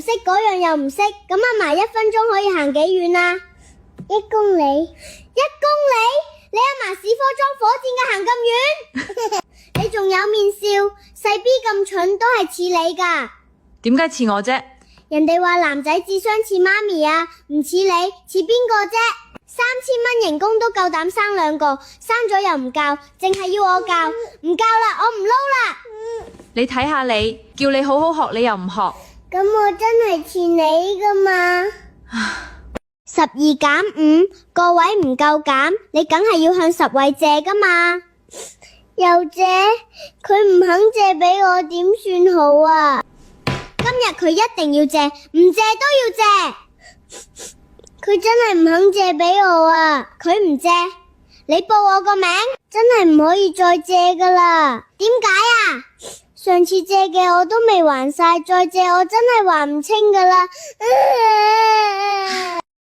識，嗰樣又唔識，咁阿嫲1分鐘可以行幾遠啊？1公里。1公里？你阿嫲屎科裝火箭嘅行咁遠？你仲有面笑，細 B 咁蠢都係似你噶。點解似我啫？人哋話男仔智商似媽咪啊，唔似你，似邊個啫？3000蚊人工都夠膽生2個，生咗又唔教，淨係要我教，唔教啦，我唔撈啦。你睇下你，叫你好好學，你又唔學。咁我真係似你噶嘛？12減5，個位唔夠減，你梗係要向10位借噶嘛？又借？佢唔肯借俾我，點算好啊？今日佢一定要借，唔借都要借。佢真係唔肯借俾我啊！佢唔借，你報我個名，真係唔可以再借噶啦。點解啊？上次借嘅我都未還晒，再借我真係還唔清噶啦。